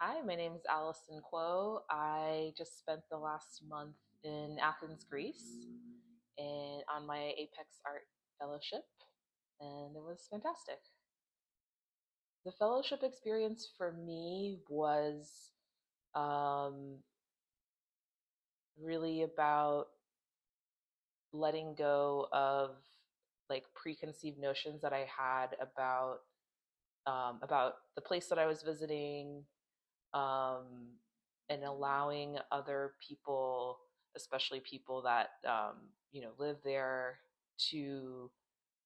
Hi, my name is Alison Kuo. I just spent the last month in Athens, Greece, and on my Apex Art Fellowship, and it was fantastic. The fellowship experience for me was um, really about letting go of like preconceived notions that I had about the place that I was visiting, um, and allowing other people, especially people that live there, to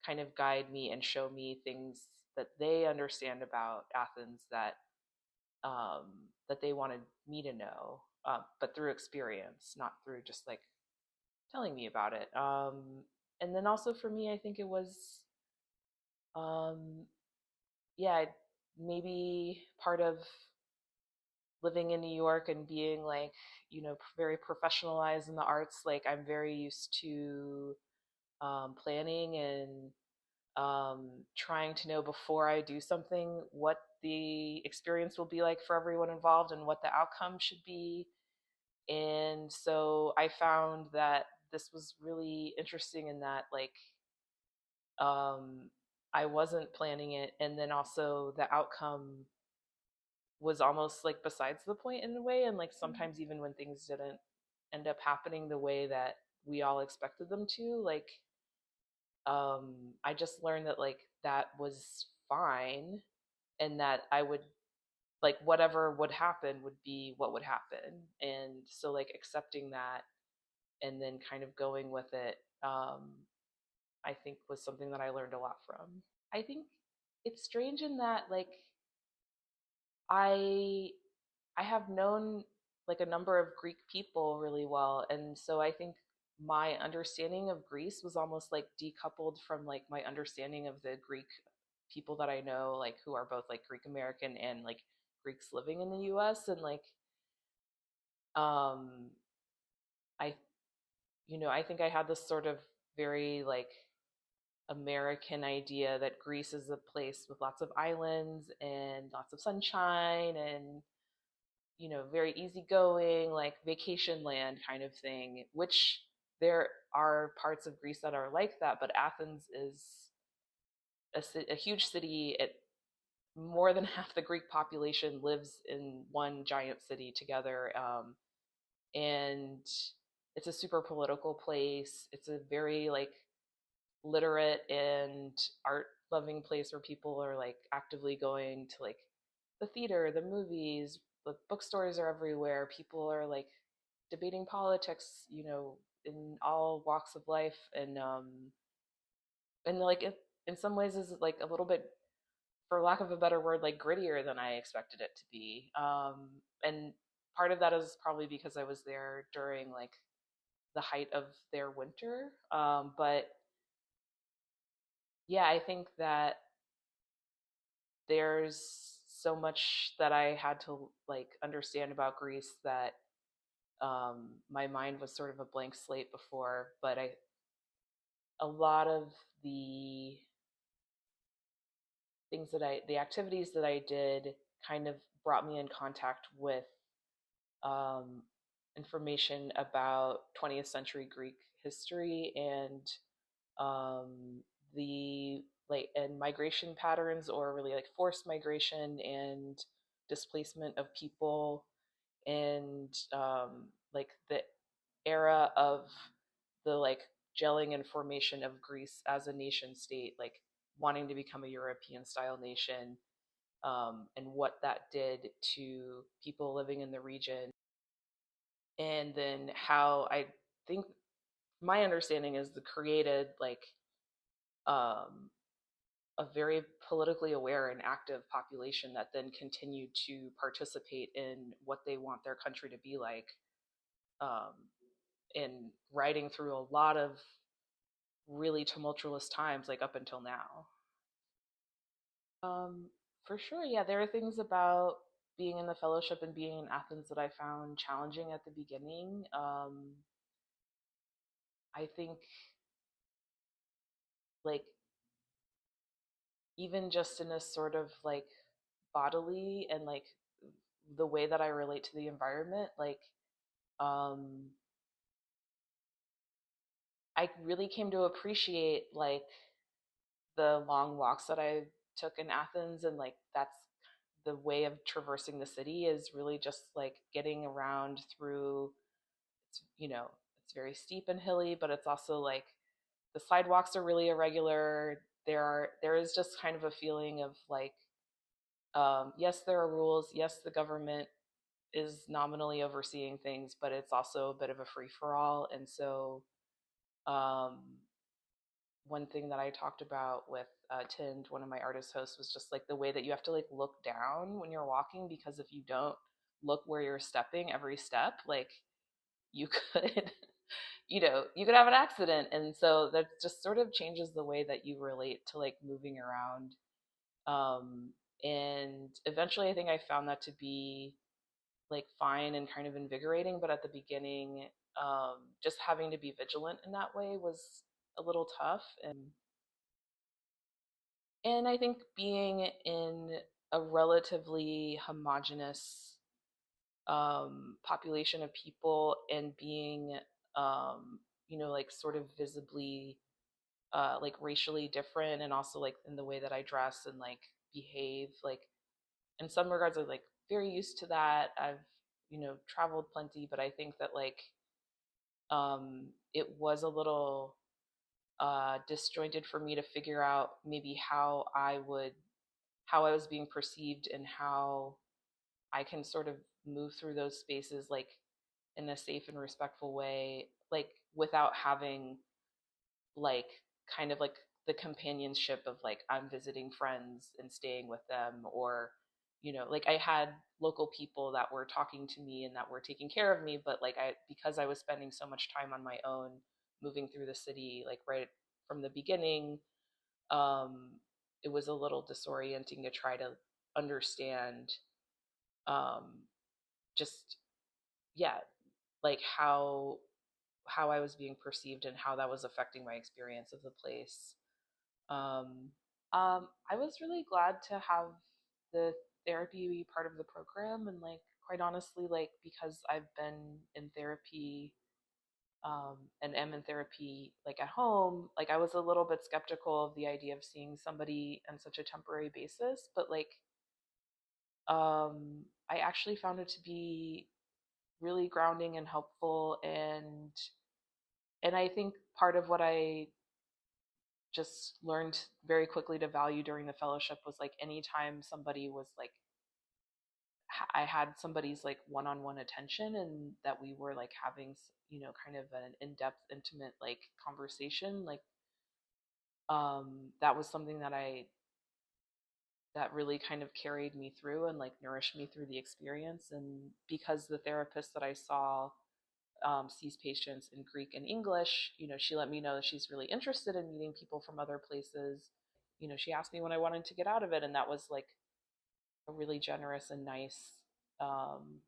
kind of guide me and show me things that they understand about Athens that they wanted me to know, but through experience, not through just like telling me about it. And then also for me, I think it was um, yeah, maybe part of living in New York and being like, very professionalized in the arts. Like I'm very used to planning and trying to know before I do something what the experience will be like for everyone involved and what the outcome should be. And so I found that this was really interesting in that, like, um, I wasn't planning it, and then also the outcome was almost like besides the point in a way. And like sometimes even when things didn't end up happening the way that we all expected them to, like I just learned that like that was fine, and that I would like whatever would happen would be what would happen. And so like accepting that and then kind of going with it, I think was something that I learned a lot from. I think it's strange in that like I I have known like a number of Greek people really well, and so I think my understanding of Greece was almost like decoupled from like my understanding of the Greek people that I know, like who are both like Greek American and like Greeks living in the US. And like um I I think I had this sort of very like American idea that Greece is a place with lots of islands and lots of sunshine and very easygoing, like vacation land kind of thing, which there are parts of Greece that are like that, but Athens is a huge city. More than half the Greek population lives in one giant city together. And it's a super political place. It's a very like literate and art loving place where people are like actively going to like the theater, the movies, the bookstores are everywhere. People are like debating politics, in all walks of life. And like in some ways is like a little bit, for lack of a better word, like grittier than I expected it to be. And part of that is probably because I was there during like the height of their winter. But yeah, I think that there's so much that I had to like understand about Greece that my mind was sort of a blank slate before. But a lot of the the activities that I did kind of brought me in contact with um, information about 20th century Greek history and um, the like and migration patterns, or really like forced migration and displacement of people, and like the era of the like gelling and formation of Greece as a nation state, like wanting to become a European style nation, and what that did to people living in the region. And then how I think my understanding is the created like um, a very politically aware and active population that then continued to participate in what they want their country to be like, um, and riding through a lot of really tumultuous times, like up until now. Um, for sure, yeah, there are things about being in the fellowship and being in Athens that I found challenging at the beginning. I think like even just in a sort of like bodily and like the way that I relate to the environment. Um, I really came to appreciate like the long walks that I took in Athens, and like that's the way of traversing the city is really just like getting around through. It's, it's very steep and hilly, but it's also like the sidewalks are really irregular. There is just kind of a feeling of like, yes, there are rules. Yes, the government is nominally overseeing things, but it's also a bit of a free for all. And so, um, one thing that I talked about with Tind, one of my artist hosts, was just like the way that you have to like look down when you're walking, because if you don't look where you're stepping every step, like you could, you could have an accident. And so that just sort of changes the way that you relate to like moving around. Um, and eventually, I think I found that to be like fine and kind of invigorating. But at the beginning, just having to be vigilant in that way was a little tough. And I think being in a relatively homogenous population of people and being, like sort of visibly like racially different, and also like in the way that I dress and like behave, like in some regards I'm like very used to that. I've traveled plenty, but I think that like it was a little disjointed for me to figure out maybe how I was being perceived, and how I can sort of move through those spaces like in a safe and respectful way, like without having like kind of like the companionship of like I'm visiting friends and staying with them, or like I had local people that were talking to me and that were taking care of me, but like I because I was spending so much time on my own moving through the city like right from the beginning, um it was a little disorienting to try to understand, um just yeah, like how I was being perceived and how that was affecting my experience of the place. Um, I was really glad to have the therapy be part of the program, and like quite honestly, like because I've been in therapy, and am in therapy like at home, like I was a little bit skeptical of the idea of seeing somebody on such a temporary basis, but like I actually found it to be really grounding and helpful, and I think part of what I just learned very quickly to value during the fellowship was like anytime somebody was like I had somebody's like one-on-one attention, and that we were like having kind of an in-depth intimate like conversation, like that was something that really kind of carried me through and like nourished me through the experience. And because the therapist that I saw sees patients in Greek and English, she let me know that she's really interested in meeting people from other places. She asked me what I wanted to get out of it, and that was like a really generous and nice um,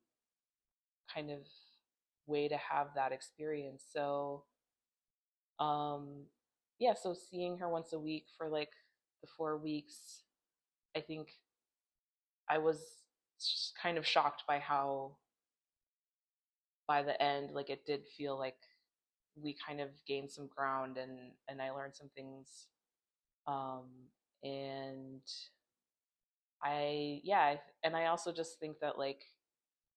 kind of way to have that experience. So, um, yeah, so seeing her once a week for like the 4 weeks, I think I was just kind of shocked by how, by the end, like it did feel like we kind of gained some ground, and I learned some things. Um, and and I also just think that like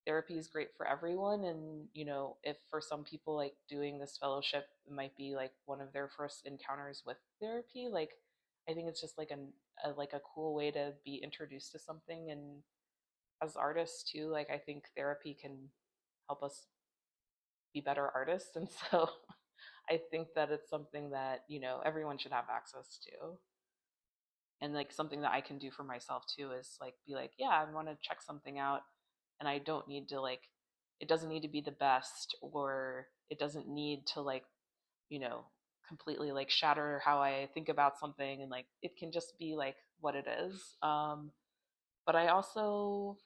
therapy is great for everyone, and if for some people like doing this fellowship might be like one of their first encounters with therapy, like I think it's just like a cool way to be introduced to something. And as artists too, like I think therapy can help us be better artists, and so I think that it's something that everyone should have access to. And like something that I can do for myself too is like be like, yeah, I want to check something out, and I don't need to like, it doesn't need to be the best, or it doesn't need to like, you know completely like shatter how I think about something, and like it can just be like what it is. But I also,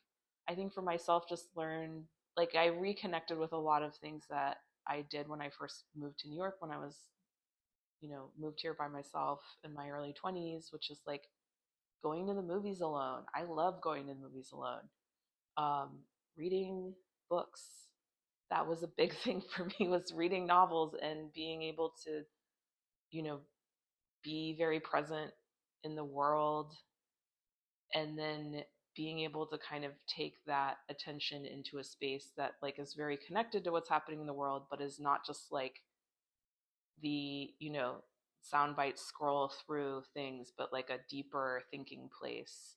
I think for myself, just learned, like I reconnected with a lot of things that I did when I first moved to New York, when I was moved here by myself in my early 20s, which is like going to the movies alone. I love going to the movies alone. um, reading books. That was a big thing for me, was reading novels and being able to, you know, be very present in the world, and then being able to kind of take that attention into a space that like is very connected to what's happening in the world, but is not just like the, sound bite scroll through things, but like a deeper thinking place,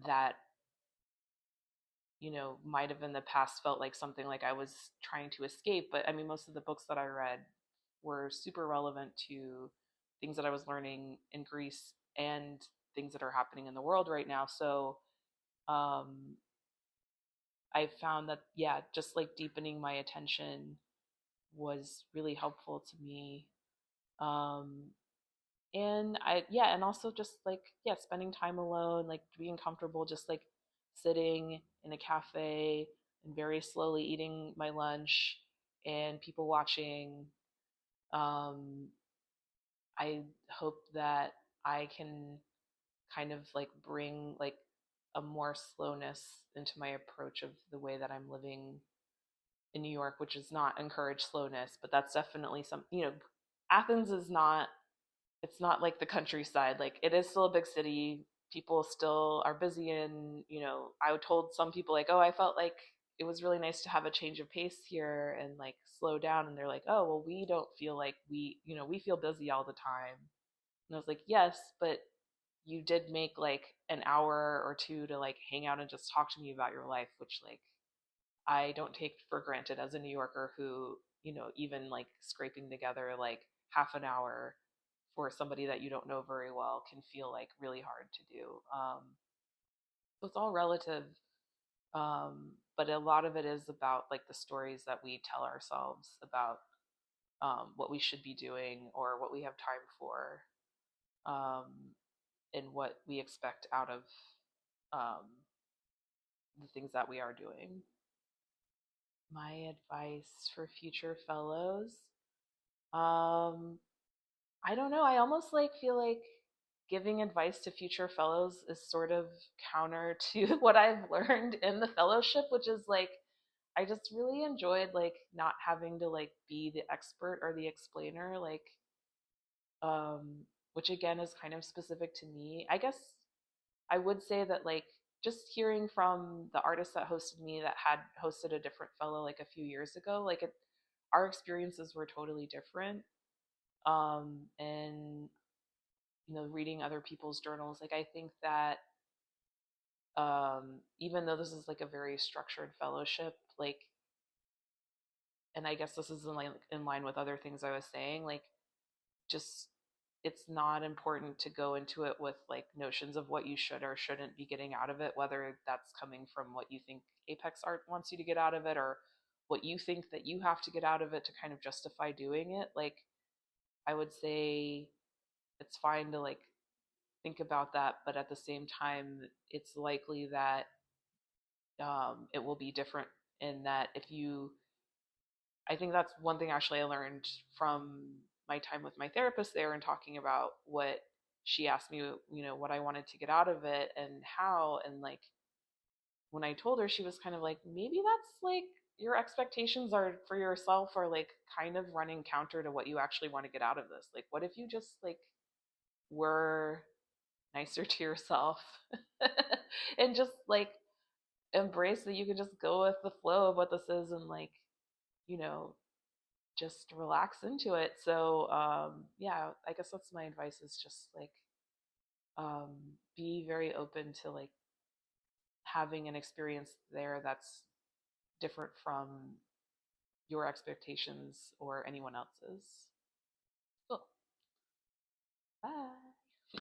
that, might have in the past felt like something like I was trying to escape. But I mean, most of the books that I read were super relevant to things that I was learning in Greece and things that are happening in the world right now. So um, I found that, yeah, just like deepening my attention was really helpful to me. Um, and also just like, yeah, spending time alone, like being comfortable, just like sitting in a cafe and very slowly eating my lunch and people watching. Um, I hope that I can kind of like bring like a more slowness into my approach of the way that I'm living in New York, which is not encourage slowness, but that's definitely some, Athens is not, it's not like the countryside. Like it is still a big city. People still are busy, and I told some people like, oh, I felt like it was really nice to have a change of pace here and like slow down. And they're like, oh, well, we don't feel like we feel busy all the time. And I was like, yes, but you did make like an hour or two to like hang out and just talk to me about your life, which like I don't take for granted as a New Yorker who, even like scraping together like half an hour for somebody that you don't know very well can feel like really hard to do. So it's all relative. But a lot of it is about like the stories that we tell ourselves about what we should be doing or what we have time for, um, and what we expect out of um, the things that we are doing. My advice for future fellows, um, I don't know. I almost like feel like giving advice to future fellows is sort of counter to what I've learned in the fellowship, which is like I just really enjoyed like not having to like be the expert or the explainer, like um which again is kind of specific to me. I guess I would say that like just hearing from the artist that hosted me that had hosted a different fellow like a few years ago, like our experiences were totally different. And reading other people's journals, like I think that even though this is like a very structured fellowship, like, and I guess this is in line with other things I was saying, like just it's not important to go into it with like notions of what you should or shouldn't be getting out of it, whether that's coming from what you think Apex Art wants you to get out of it or what you think that you have to get out of it to kind of justify doing it. Like I would say it's fine to like think about that, but at the same time, it's likely that it will be different in that if you, I think that's one thing actually I learned from my time with my therapist there and talking about what she asked me, what I wanted to get out of it and how. And like when I told her, she was kind of like, maybe that's like your expectations are for yourself are like kind of running counter to what you actually want to get out of this. Like, what if you just like were nicer to yourself and just like embrace that you can just go with the flow of what this is and like you know just relax into it. So yeah, I guess that's my advice, is just like um be very open to like having an experience there that's different from your expectations or anyone else's. Cool. Bye.